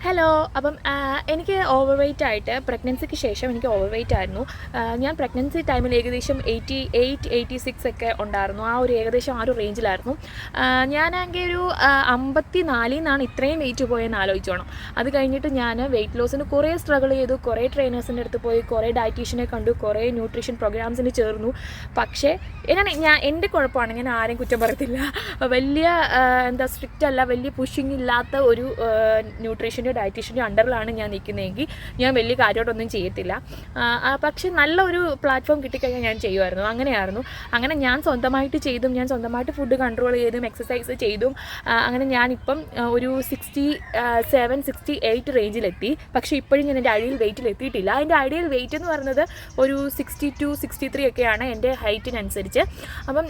Hello. അപ്പം എനിക്ക് over weight ആയിട്ട് പ്രഗ്നൻസിക്ക് ശേഷം എനിക്ക് ഓവർ വെയ്റ്റ് ആയിരുന്നു. ഞാൻ പ്രഗ്നൻസി ടൈമിൽ ഏകദേശം 88-86 ഒക്കെ ഉണ്ടായിരുന്നു. ഏകദേശം ആ ഒരു റേഞ്ചിലായിരുന്നു. ഞാനാണെങ്കിൽ ഒരു 54 നിന്നാണ് ഇത്രയും വെയിറ്റ് പോയെന്ന് ആലോചിച്ചോണം. അത് കഴിഞ്ഞിട്ട് ഞാൻ വെയിറ്റ് ലോസിന് കുറേ സ്ട്രഗിൾ ചെയ്തു, കുറേ ട്രെയിനേഴ്സിൻ്റെ അടുത്ത് പോയി, കുറേ ഡയറ്റീഷ്യനെ കണ്ടു, കുറേ ന്യൂട്രീഷൻ പ്രോഗ്രാംസിന് ചേർന്നു. പക്ഷേ എൻ്റെ കുഴപ്പമാണ്, ഞാൻ ആരെയും കുറ്റം പറയത്തില്ല. വലിയ സ്ട്രിക്റ്റ് അല്ല, വലിയ പുഷിങ് ഇല്ലാത്ത ഒരു ന്യൂട്രീഷൻ്റെ ഡയറ്റീഷ്യൻ്റെ അണ്ടറിലാണ് ഞാൻ നിൽക്കുന്നതെങ്കിൽ ഞാൻ വലിയ കാര്യമായിട്ടൊന്നും ചെയ്യത്തില്ല. പക്ഷേ നല്ലൊരു പ്ലാറ്റ്ഫോം കിട്ടിക്കഴിഞ്ഞാൽ ഞാൻ ചെയ്യുമായിരുന്നു. അങ്ങനെ ഞാൻ സ്വന്തമായിട്ട് ചെയ്തും, ഞാൻ സ്വന്തമായിട്ട് ഫുഡ് കൺട്രോൾ ചെയ്തും എക്സസൈസ് ചെയ്തും അങ്ങനെ ഞാനിപ്പം ഒരു 67-68 റേഞ്ചിലെത്തി. പക്ഷേ ഇപ്പോഴും ഞാൻ എൻ്റെ ഐഡിയൽ വെയിറ്റിലെത്തിയിട്ടില്ല. എൻ്റെ ഐഡിയൽ വെയിറ്റ് എന്ന് പറയുന്നത് ഒരു 62-63 ഒക്കെയാണ് എൻ്റെ ഹൈറ്റിനനുസരിച്ച്. അപ്പം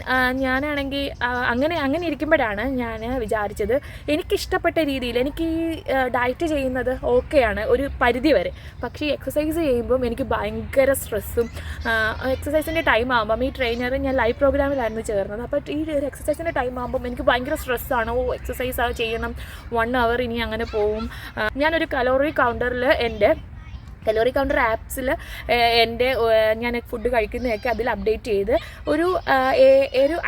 ഞാനാണെങ്കിൽ അങ്ങനെ ഇരിക്കുമ്പോഴാണ് ഞാൻ വിചാരിച്ചത്, എനിക്കിഷ്ടപ്പെട്ട രീതിയിൽ എനിക്ക് ഡയറ്റ് ചെയ്യുന്നത് ഓക്കെയാണ് ഒരു പരിധി വരെ. പക്ഷേ എക്സസൈസ് ചെയ്യുമ്പം എനിക്ക് ഭയങ്കര സ്ട്രെസ്സും, എക്സസൈസിൻ്റെ ടൈം ആകുമ്പം ഈ ട്രെയിനർ ഞാൻ ലൈവ് പ്രോഗ്രാമിലായിരുന്നു ചേർന്നത്. അപ്പോൾ ഈ ഒരു എക്സസൈസിൻ്റെ ടൈം ആകുമ്പം എനിക്ക് ഭയങ്കര സ്ട്രെസ്സാണ്. എക്സസൈസ് ചെയ്യണം, 1 hour ഇനി അങ്ങനെ പോവും. ഞാനൊരു കലോറി കൗണ്ടറിൽ കലോറി കൗണ്ടർ ആപ്സിൽ ഞാൻ ഫുഡ് കഴിക്കുന്നതൊക്കെ അതിൽ അപ്ഡേറ്റ് ചെയ്ത് ഒരു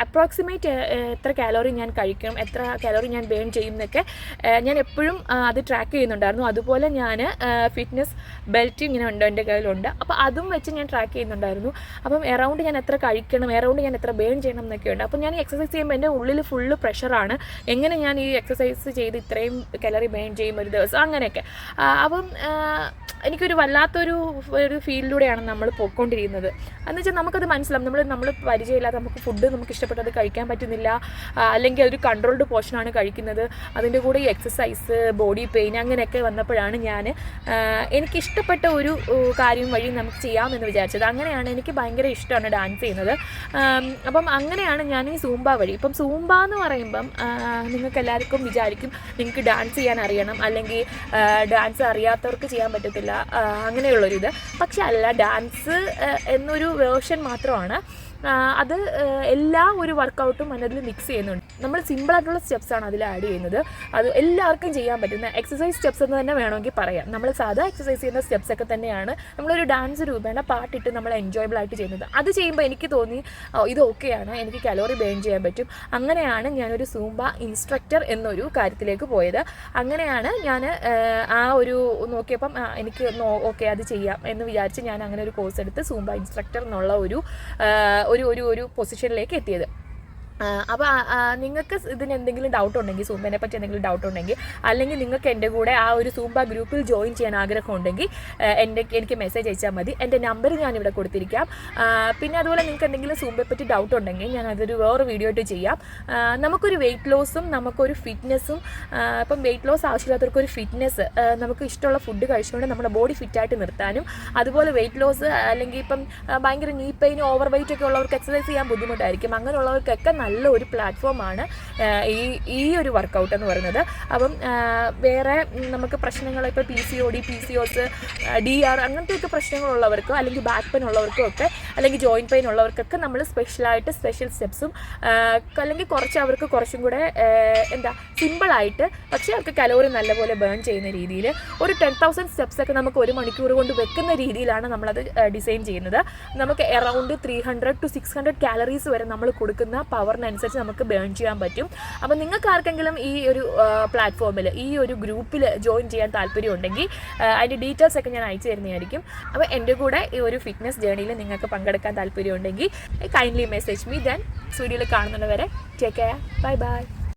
അപ്രോക്സിമേറ്റ് എത്ര കാലോറി ഞാൻ കഴിക്കണം, എത്ര കാലോറി ഞാൻ ബേൺ ചെയ്യും എന്നൊക്കെ ഞാൻ എപ്പോഴും അത് ട്രാക്ക് ചെയ്യുന്നുണ്ടായിരുന്നു. അതുപോലെ ഞാൻ ഫിറ്റ്നസ് ബെൽറ്റ് ഇങ്ങനെ ഉണ്ട്, എൻ്റെ കയ്യിലുണ്ട്. അപ്പോൾ അതും വെച്ച് ഞാൻ ട്രാക്ക് ചെയ്യുന്നുണ്ടായിരുന്നു. അപ്പം എറൗണ്ട് ഞാൻ എത്ര കഴിക്കണം, എറൗണ്ട് ഞാൻ എത്ര ബേൺ ചെയ്യണം എന്നൊക്കെ ഉണ്ട്. അപ്പം ഞാൻ ഈ എക്സസൈസ് ചെയ്യുമ്പോൾ എൻ്റെ ഉള്ളിൽ ഫുള്ള് പ്രഷറാണ്, എങ്ങനെ ഞാൻ ഈ എക്സസൈസ് ചെയ്ത് ഇത്രയും കലോറി ബേൺ ചെയ്യും ഒരു ദിവസം, അങ്ങനെയൊക്കെ. അപ്പം എനിക്കൊരു വല്ലാത്തൊരു ഫീൽഡിലൂടെയാണ് നമ്മൾ പോയിക്കൊണ്ടിരിക്കുന്നത്. എന്ന് വെച്ചാൽ നമുക്കത് മനസ്സിലാവും, നമ്മൾ പരിചയമില്ലാതെ നമുക്ക് ഫുഡ് നമുക്ക് ഇഷ്ടപ്പെട്ടത് കഴിക്കാൻ പറ്റുന്നില്ല, അല്ലെങ്കിൽ അതൊരു കൺട്രോൾഡ് പോർഷനാണ് കഴിക്കുന്നത്. അതിൻ്റെ കൂടെ ഈ എക്സസൈസ്, ബോഡി പെയിൻ അങ്ങനെയൊക്കെ വന്നപ്പോഴാണ് എനിക്കിഷ്ടപ്പെട്ട ഒരു കാര്യം വഴി നമുക്ക് ചെയ്യാമെന്ന് വിചാരിച്ചത്. അങ്ങനെയാണ്, എനിക്ക് ഭയങ്കര ഇഷ്ടമാണ് ഡാൻസ് ചെയ്യുന്നത്. അപ്പം അങ്ങനെയാണ് ഞാൻ ഈ സൂംബ വഴി. ഇപ്പം സൂംബ എന്ന് പറയുമ്പം നിങ്ങൾക്ക് എല്ലാവർക്കും വിചാരിക്കും നിങ്ങൾക്ക് ഡാൻസ് ചെയ്യാൻ അറിയണം, അല്ലെങ്കിൽ ഡാൻസ് അറിയാത്തവർക്ക് ചെയ്യാൻ പറ്റത്തില്ല, അങ്ങനെയുള്ളൊരിത്. പക്ഷെ അല്ല, ഡാൻസ് എന്നൊരു വേർഷൻ മാത്രമാണ്. അത് എല്ലാ ഒരു വർക്കൗട്ടും അതിൽ മിക്സ് ചെയ്യുന്നുണ്ട്. നമ്മൾ സിമ്പിളായിട്ടുള്ള സ്റ്റെപ്സാണ് അതിൽ ആഡ് ചെയ്യുന്നത്. അത് എല്ലാവർക്കും ചെയ്യാൻ പറ്റുന്ന എക്സസൈസ് സ്റ്റെപ്സ് എന്ന് തന്നെ വേണമെങ്കിൽ പറയാം. നമ്മൾ സാധാ എക്സസൈസ് ചെയ്യുന്ന സ്റ്റെപ്സൊക്കെ തന്നെയാണ് നമ്മളൊരു ഡാൻസ് രൂപേണ പാട്ടിട്ട് നമ്മൾ എൻജോയബിൾ ആയിട്ട് ചെയ്യുന്നത്. അത് ചെയ്യുമ്പോൾ എനിക്ക് തോന്നി ഇത് ഓക്കെയാണ്, എനിക്ക് കലോറി ബേൺ ചെയ്യാൻ പറ്റും. അങ്ങനെയാണ് ഞാനൊരു സൂംബ ഇൻസ്ട്രക്ടർ എന്നൊരു കാര്യത്തിലേക്ക് പോയത്. അങ്ങനെയാണ് ഞാൻ ആ ഒരു നോക്കിയപ്പം എനിക്ക് ഓക്കെ അത് ചെയ്യാം എന്ന് വിചാരിച്ച് ഞാൻ അങ്ങനെ ഒരു കോഴ്സ് എടുത്ത് സൂംബ ഇൻസ്ട്രക്ടർ എന്നുള്ള ഒരു പൊസിഷനിലേക്ക് എത്തിയത്. അപ്പോൾ നിങ്ങൾക്ക് ഇതിന് എന്തെങ്കിലും ഡൗട്ട് ഉണ്ടെങ്കിൽ, സൂംബനെ പറ്റി എന്തെങ്കിലും ഡൗട്ട് ഉണ്ടെങ്കിൽ, അല്ലെങ്കിൽ നിങ്ങൾക്ക് എൻ്റെ കൂടെ ആ ഒരു സൂംബ ഗ്രൂപ്പിൽ ജോയിൻ ചെയ്യാൻ ആഗ്രഹം ഉണ്ടെങ്കിൽ എനിക്ക് മെസ്സേജ് അയച്ചാൽ മതി. എൻ്റെ നമ്പർ ഞാനിവിടെ കൊടുത്തിരിക്കാം. പിന്നെ അതുപോലെ നിങ്ങൾക്ക് എന്തെങ്കിലും സൂംബയെ പറ്റി ഡൗട്ട് ഉണ്ടെങ്കിൽ ഞാൻ അതൊരു വേറെ വീഡിയോ ആയിട്ട് ചെയ്യാം. നമുക്കൊരു വെയിറ്റ് ലോസും നമുക്കൊരു ഫിറ്റ്നസ്സും, ഇപ്പം വെയിറ്റ് ലോസ് ആവശ്യമില്ലാത്തവർക്കൊരു ഫിറ്റ്നസ്, നമുക്ക് ഇഷ്ടമുള്ള ഫുഡ് കഴിച്ചുകൊണ്ട് നമ്മുടെ ബോഡി ഫിറ്റായിട്ട് നിർത്താനും, അതുപോലെ വെയിറ്റ് ലോസ് അല്ലെങ്കിൽ ഇപ്പം ഭയങ്കര നീ പെയിൻ, ഓവർ വെയിറ്റ് ഒക്കെ ഉള്ളവർക്ക് എക്സസൈസ് ചെയ്യാൻ ബുദ്ധിമുട്ടായിരിക്കും. അങ്ങനെയുള്ളവർക്കൊക്കെ നല്ല ഒരു പ്ലാറ്റ്ഫോമാണ് ഈ ഒരു വർക്കൗട്ട് എന്ന് പറയുന്നത്. അപ്പം വേറെ നമുക്ക് പ്രശ്നങ്ങൾ, ഇപ്പോൾ PCOD, PCOS, DR അങ്ങനത്തെയൊക്കെ പ്രശ്നങ്ങളുള്ളവർക്കോ, അല്ലെങ്കിൽ ബാക്ക് പെയിൻ ഉള്ളവർക്കോ ഒക്കെ, അല്ലെങ്കിൽ ജോയിൻറ്റ് പെയിൻ ഉള്ളവർക്കൊക്കെ നമ്മൾ സ്പെഷ്യൽ സ്റ്റെപ്സും, അല്ലെങ്കിൽ അവർക്ക് കുറച്ചും കൂടെ സിമ്പിളായിട്ട്, പക്ഷേ അവർക്ക് കലോറി നല്ലപോലെ ബേൺ ചെയ്യുന്ന രീതിയിൽ ഒരു 10,000 സ്റ്റെപ്സൊക്കെ നമുക്ക് 1 മണിക്കൂർ കൊണ്ട് വെക്കുന്ന രീതിയിലാണ് നമ്മളത് ഡിസൈൻ ചെയ്യുന്നത്. നമുക്ക് എറൗണ്ട് 300-600 കാലറീസ് വരെ നമ്മൾ കൊടുക്കുന്ന പവറിനനുസരിച്ച് നമുക്ക് ബേൺ ചെയ്യാൻ പറ്റും. അപ്പോൾ നിങ്ങൾക്ക് ആർക്കെങ്കിലും ഈ ഒരു പ്ലാറ്റ്ഫോമിൽ, ഈ ഒരു ഗ്രൂപ്പിൽ ജോയിൻ ചെയ്യാൻ താല്പര്യം ഉണ്ടെങ്കിൽ അതിൻ്റെ ഡീറ്റെയിൽസ് ഒക്കെ ഞാൻ അയച്ചു തരുന്നതായിരിക്കും. അപ്പോൾ എൻ്റെ കൂടെ ഈ ഒരു ഫിറ്റ്നസ് ജേർണിയിൽ നിങ്ങൾക്ക് പങ്കെടുക്കാൻ താല്പര്യം ഉണ്ടെങ്കിൽ കൈൻഡ്ലി മെസ്സേജ് മീ. ദെൻ വീഡിയോയിൽ കാണുന്നവരെ ടേക്ക് കെയർ, ബൈ ബൈ.